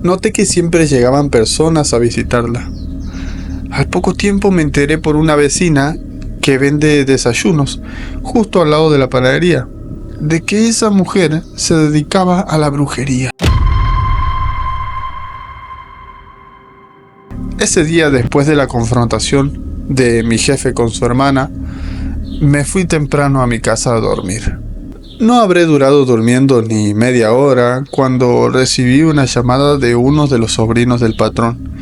Noté que siempre llegaban personas a visitarla. Al poco tiempo me enteré por una vecina que vende desayunos justo al lado de la panadería, de que esa mujer se dedicaba a la brujería. Ese día, después de la confrontación de mi jefe con su hermana, me fui temprano a mi casa a dormir. No habré durado durmiendo ni media hora cuando recibí una llamada de uno de los sobrinos del patrón.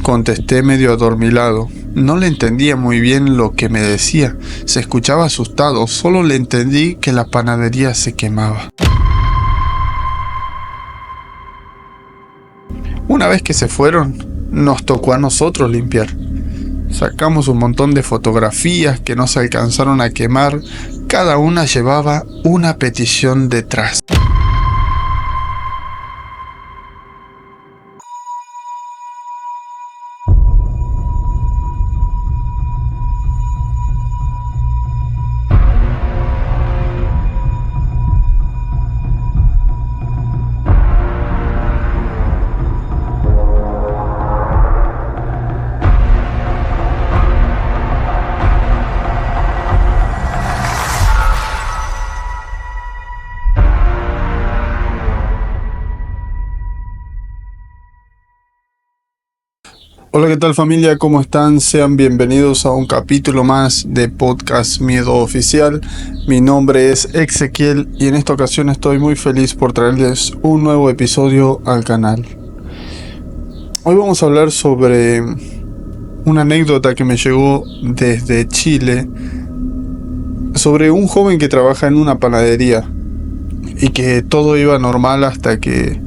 Contesté medio adormilado. No le entendía muy bien lo que me decía. Se escuchaba asustado. Solo le entendí que la panadería se quemaba. Una vez que se fueron, nos tocó a nosotros limpiar. Sacamos un montón de fotografías que no se alcanzaron a quemar. Cada una llevaba una petición detrás. Hola, ¿qué tal familia? ¿Cómo están? Sean bienvenidos a un capítulo más de Podcast Miedo Oficial. Mi nombre es Ezequiel y en esta ocasión estoy muy feliz por traerles un nuevo episodio al canal. Hoy vamos a hablar sobre una anécdota que me llegó desde Chile sobre un joven que trabaja en una panadería y que todo iba normal hasta que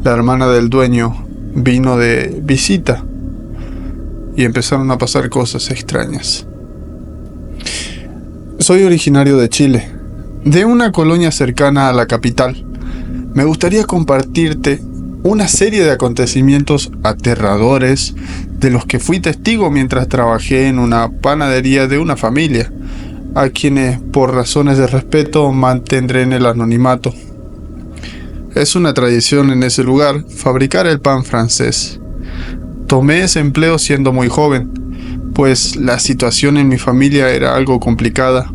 la hermana del dueño vino de visita. Y empezaron a pasar cosas extrañas. Soy originario de Chile, de una colonia cercana a la capital. Me gustaría compartirte una serie de acontecimientos aterradores de los que fui testigo mientras trabajé en una panadería de una familia, a quienes por razones de respeto mantendré en el anonimato. Es una tradición en ese lugar fabricar el pan francés. Tomé ese empleo siendo muy joven, pues la situación en mi familia era algo complicada.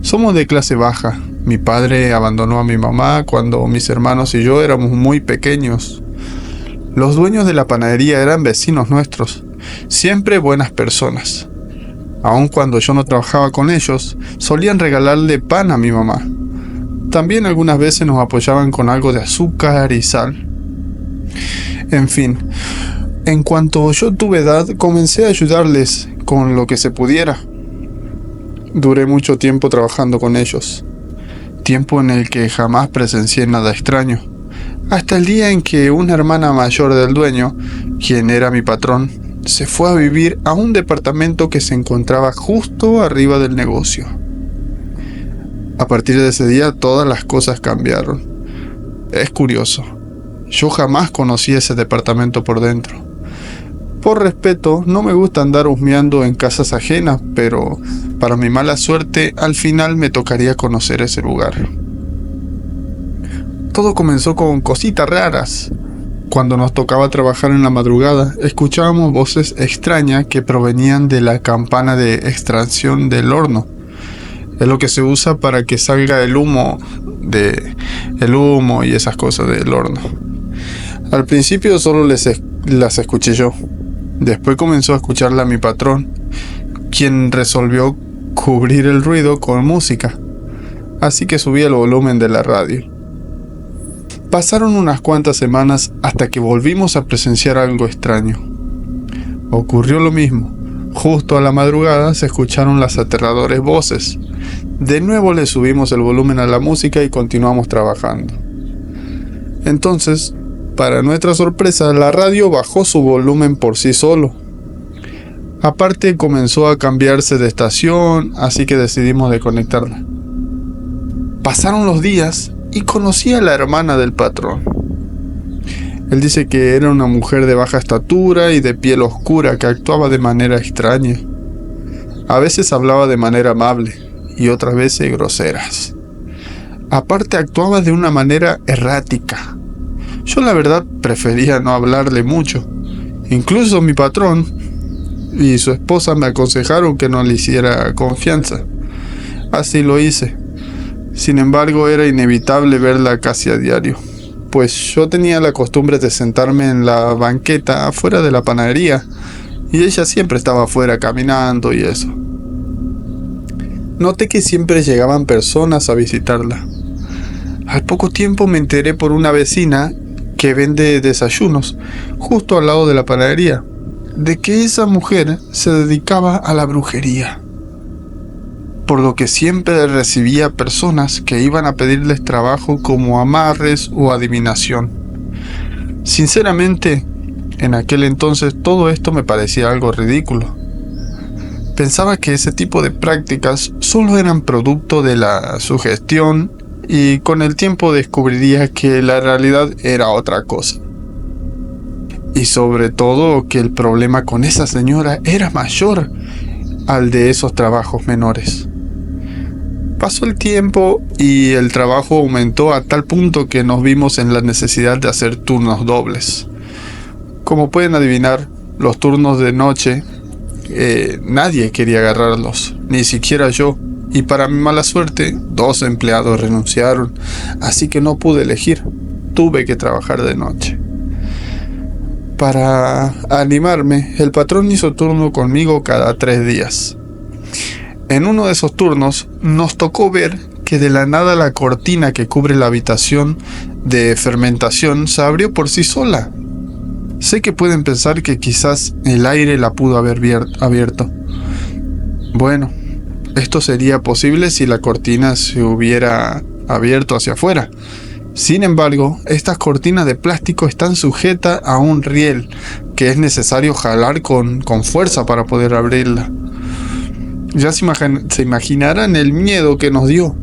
Somos de clase baja. Mi padre abandonó a mi mamá cuando mis hermanos y yo éramos muy pequeños. Los dueños de la panadería eran vecinos nuestros, siempre buenas personas. Aun cuando yo no trabajaba con ellos, solían regalarle pan a mi mamá. También algunas veces nos apoyaban con algo de azúcar y sal. En fin. En cuanto yo tuve edad, comencé a ayudarles con lo que se pudiera. Duré mucho tiempo trabajando con ellos, tiempo en el que jamás presencié nada extraño, hasta el día en que una hermana mayor del dueño, quien era mi patrón, se fue a vivir a un departamento que se encontraba justo arriba del negocio. A partir de ese día todas las cosas cambiaron. Es curioso, yo jamás conocí ese departamento por dentro. Por respeto, no me gusta andar husmeando en casas ajenas, pero para mi mala suerte, al final me tocaría conocer ese lugar. Todo comenzó con cositas raras. Cuando nos tocaba trabajar en la madrugada, escuchábamos voces extrañas que provenían de la campana de extracción del horno. Es lo que se usa para que salga el humo y esas cosas del horno. Al principio solo las escuché yo. Después comenzó a escucharla mi patrón, quien resolvió cubrir el ruido con música, así que subí el volumen de la radio. Pasaron unas cuantas semanas hasta que volvimos a presenciar algo extraño. Ocurrió lo mismo. Justo a la madrugada se escucharon las aterradoras voces. De nuevo le subimos el volumen a la música y continuamos trabajando. Entonces, para nuestra sorpresa, la radio bajó su volumen por sí solo. Aparte, comenzó a cambiarse de estación, así que decidimos desconectarla. Pasaron los días y conocí a la hermana del patrón. Él dice que era una mujer de baja estatura y de piel oscura que actuaba de manera extraña. A veces hablaba de manera amable y otras veces groseras. Aparte, actuaba de una manera errática. Yo la verdad prefería no hablarle mucho. Incluso mi patrón y su esposa me aconsejaron que no le hiciera confianza. Así lo hice. Sin embargo, era inevitable verla casi a diario, pues yo tenía la costumbre de sentarme en la banqueta afuera de la panadería y ella siempre estaba afuera caminando y eso. Noté que siempre llegaban personas a visitarla. Al poco tiempo me enteré por una vecina que vende desayunos justo al lado de la panadería, de que esa mujer se dedicaba a la brujería, por lo que siempre recibía personas que iban a pedirles trabajo como amarres o adivinación. Sinceramente, en aquel entonces todo esto me parecía algo ridículo. Pensaba que ese tipo de prácticas solo eran producto de la sugestión y con el tiempo descubriría que la realidad era otra cosa. Y sobre todo que el problema con esa señora era mayor al de esos trabajos menores. Pasó el tiempo y el trabajo aumentó a tal punto que nos vimos en la necesidad de hacer turnos dobles. Como pueden adivinar, los turnos de noche nadie quería agarrarlos, ni siquiera yo, y para mi mala suerte 2 empleados renunciaron, así que no pude elegir, tuve que trabajar de noche. Para animarme, el patrón hizo turno conmigo cada 3 días. En uno de esos turnos nos tocó ver que de la nada la cortina que cubre la habitación de fermentación se abrió por sí sola. Sé que pueden pensar que quizás el aire la pudo haber abierto. Bueno, esto sería posible si la cortina se hubiera abierto hacia afuera. Sin embargo, estas cortinas de plástico están sujetas a un riel que es necesario jalar con fuerza para poder abrirla. Ya se imaginarán el miedo que nos dio.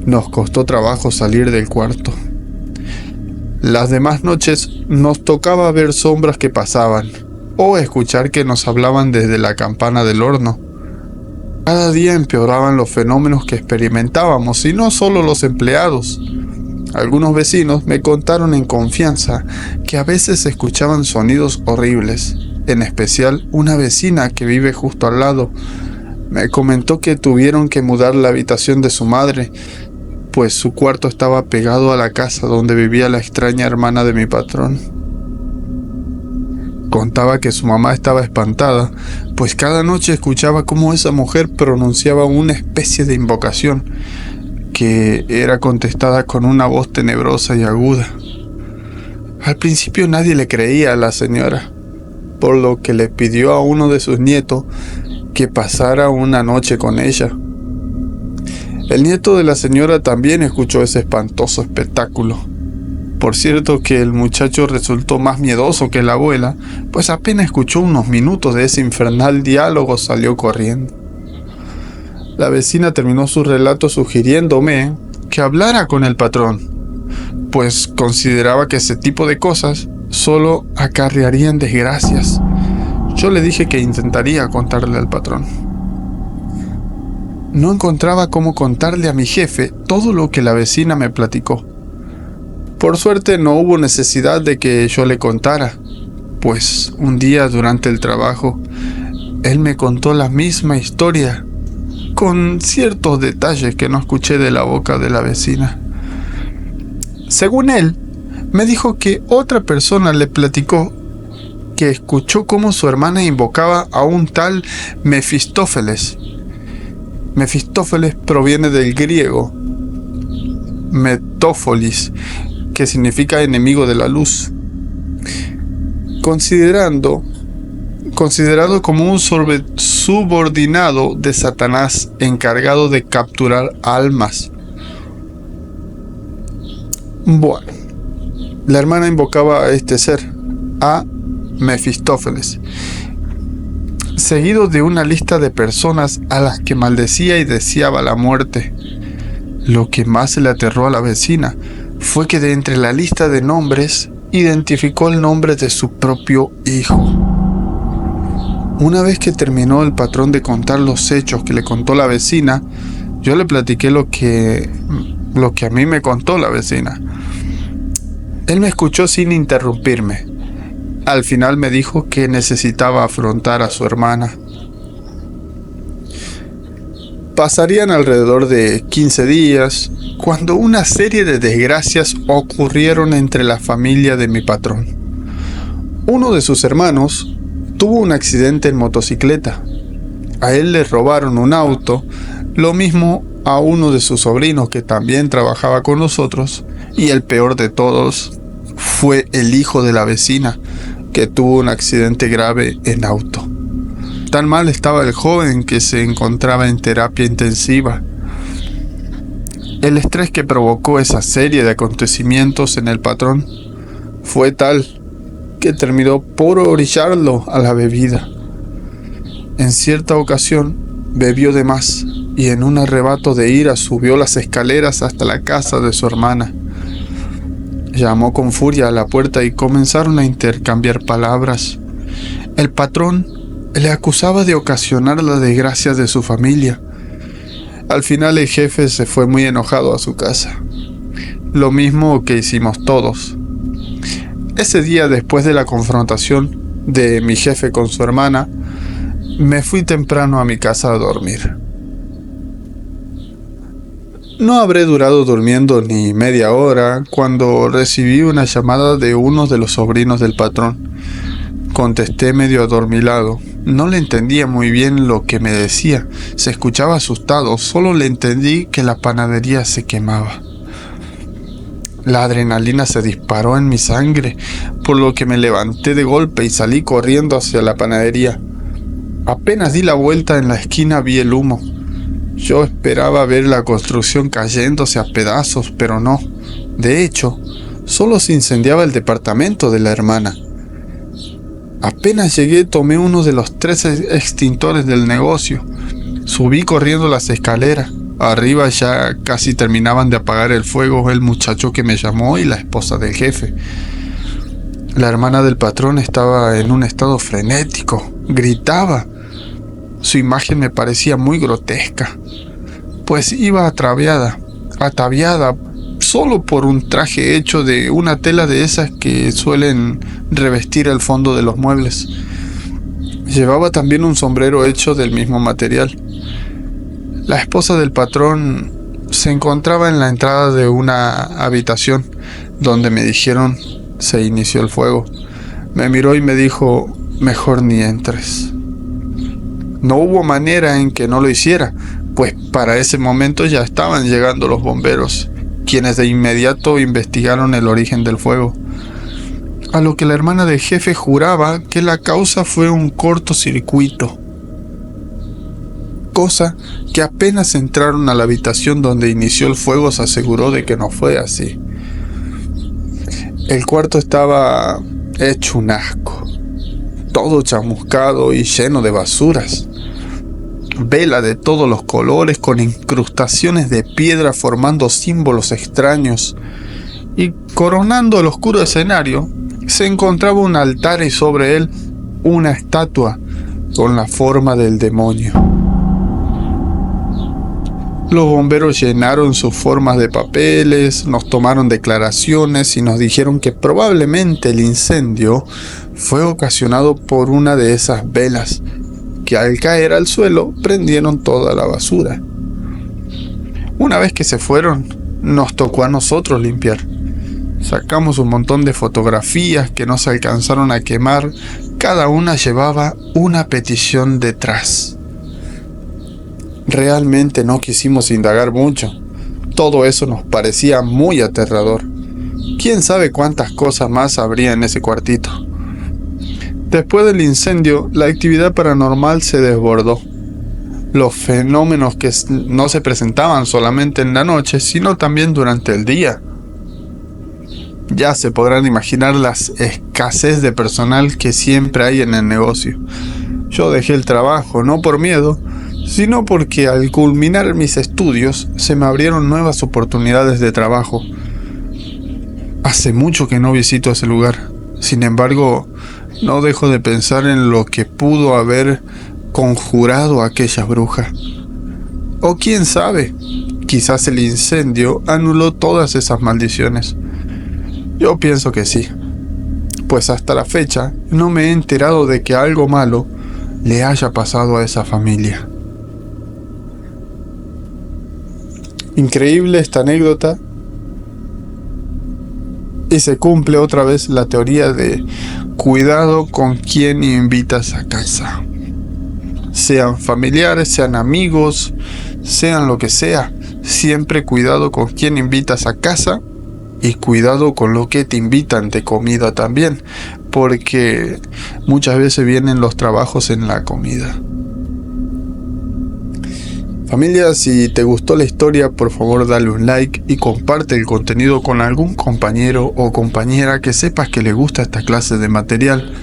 Nos costó trabajo salir del cuarto. Las demás noches nos tocaba ver sombras que pasaban o escuchar que nos hablaban desde la campana del horno. Cada día empeoraban los fenómenos que experimentábamos y no solo los empleados. Algunos vecinos me contaron en confianza que a veces se escuchaban sonidos horribles. En especial, una vecina que vive justo al lado me comentó que tuvieron que mudar la habitación de su madre, pues su cuarto estaba pegado a la casa donde vivía la extraña hermana de mi patrón. Contaba que su mamá estaba espantada, pues cada noche escuchaba cómo esa mujer pronunciaba una especie de invocación, que era contestada con una voz tenebrosa y aguda. Al principio nadie le creía a la señora, por lo que le pidió a uno de sus nietos que pasara una noche con ella. El nieto de la señora también escuchó ese espantoso espectáculo. Por cierto que el muchacho resultó más miedoso que la abuela, pues apenas escuchó unos minutos de ese infernal diálogo salió corriendo. La vecina terminó su relato sugiriéndome que hablara con el patrón, pues consideraba que ese tipo de cosas solo acarrearían desgracias. Yo le dije que intentaría contarle al patrón. No encontraba cómo contarle a mi jefe todo lo que la vecina me platicó. Por suerte no hubo necesidad de que yo le contara, pues un día durante el trabajo, él me contó la misma historia, con ciertos detalles que no escuché de la boca de la vecina. Según él, me dijo que otra persona le platicó que escuchó cómo su hermana invocaba a un tal Mefistófeles. Mefistófeles proviene del griego metófolis, que significa enemigo de la luz. Considerado como un subordinado de Satanás encargado de capturar almas. Bueno, la hermana invocaba a este ser, a Mefistófeles, seguido de una lista de personas a las que maldecía y deseaba la muerte. Lo que más le aterró a la vecina fue que de entre la lista de nombres identificó el nombre de su propio hijo. Una vez que terminó el patrón de contar los hechos que le contó la vecina, yo le platiqué lo que a mí me contó la vecina. Él me escuchó sin interrumpirme. Al final me dijo que necesitaba afrontar a su hermana. Pasarían alrededor de 15 días cuando una serie de desgracias ocurrieron entre la familia de mi patrón. Uno de sus hermanos tuvo un accidente en motocicleta. A él le robaron un auto, lo mismo a uno de sus sobrinos que también trabajaba con nosotros, y el peor de todos fue el hijo de la vecina, que tuvo un accidente grave en auto. Tan mal estaba el joven que se encontraba en terapia intensiva. El estrés que provocó esa serie de acontecimientos en el patrón fue tal que terminó por orillarlo a la bebida. En cierta ocasión bebió de más y en un arrebato de ira subió las escaleras hasta la casa de su hermana. Llamó con furia a la puerta y comenzaron a intercambiar palabras. El patrón le acusaba de ocasionar la desgracia de su familia. Al final el jefe se fue muy enojado a su casa. Lo mismo que hicimos todos. Ese día, después de la confrontación de mi jefe con su hermana, me fui temprano a mi casa a dormir. No habré durado durmiendo ni media hora cuando recibí una llamada de uno de los sobrinos del patrón. Contesté medio adormilado. No le entendía muy bien lo que me decía. Se escuchaba asustado. Solo le entendí que la panadería se quemaba. La adrenalina se disparó en mi sangre, por lo que me levanté de golpe y salí corriendo hacia la panadería. Apenas di la vuelta en la esquina vi el humo. Yo esperaba ver la construcción cayéndose a pedazos, pero no. De hecho, solo se incendiaba el departamento de la hermana. Apenas llegué, tomé uno de los 3 extintores del negocio. Subí corriendo las escaleras. Arriba ya casi terminaban de apagar el fuego el muchacho que me llamó y la esposa del jefe. La hermana del patrón estaba en un estado frenético. Gritaba. Su imagen me parecía muy grotesca, pues iba ataviada solo por un traje hecho de una tela de esas que suelen revestir el fondo de los muebles. Llevaba también un sombrero hecho del mismo material. La esposa del patrón se encontraba en la entrada de una habitación donde me dijeron se inició el fuego. Me miró y me dijo, mejor ni entres. No hubo manera en que no lo hiciera, pues para ese momento ya estaban llegando los bomberos, quienes de inmediato investigaron el origen del fuego. A lo que la hermana del jefe juraba que la causa fue un cortocircuito. Cosa que apenas entraron a la habitación donde inició el fuego se aseguró de que no fue así. El cuarto estaba hecho un asco, todo chamuscado y lleno de basuras. Vela de todos los colores con incrustaciones de piedra formando símbolos extraños. Y coronando el oscuro escenario se encontraba un altar y sobre él una estatua con la forma del demonio. Los bomberos llenaron sus formas de papeles, nos tomaron declaraciones y nos dijeron que probablemente el incendio fue ocasionado por una de esas velas, que al caer al suelo prendieron toda la basura. Una vez que se fueron, nos tocó a nosotros limpiar. Sacamos un montón de fotografías que no se alcanzaron a quemar, cada una llevaba una petición detrás. Realmente no quisimos indagar mucho. Todo eso nos parecía muy aterrador. ¿Quién sabe cuántas cosas más habría en ese cuartito? Después del incendio, la actividad paranormal se desbordó. Los fenómenos que no se presentaban solamente en la noche, sino también durante el día. Ya se podrán imaginar la escasez de personal que siempre hay en el negocio. Yo dejé el trabajo, no por miedo, sino porque al culminar mis estudios se me abrieron nuevas oportunidades de trabajo. Hace mucho que no visito ese lugar. Sin embargo, no dejo de pensar en lo que pudo haber conjurado aquella bruja. O quién sabe, quizás el incendio anuló todas esas maldiciones. Yo pienso que sí, pues hasta la fecha no me he enterado de que algo malo le haya pasado a esa familia. Increíble esta anécdota, y se cumple otra vez la teoría de cuidado con quién invitas a casa. Sean familiares, sean amigos, sean lo que sea, siempre cuidado con quién invitas a casa y cuidado con lo que te invitan de comida también, porque muchas veces vienen los trabajos en la comida. Familia, si te gustó la historia, por favor dale un like y comparte el contenido con algún compañero o compañera que sepas que le gusta esta clase de material.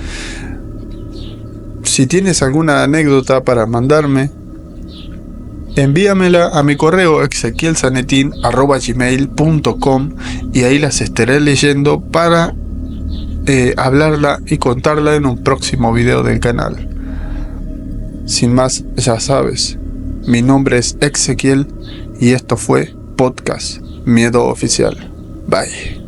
Si tienes alguna anécdota para mandarme, envíamela a mi correo exequielsanetin@gmail.com y ahí las estaré leyendo para hablarla y contarla en un próximo video del canal. Sin más, ya sabes. Mi nombre es Exequiel y esto fue Podcast Miedo Oficial. Bye.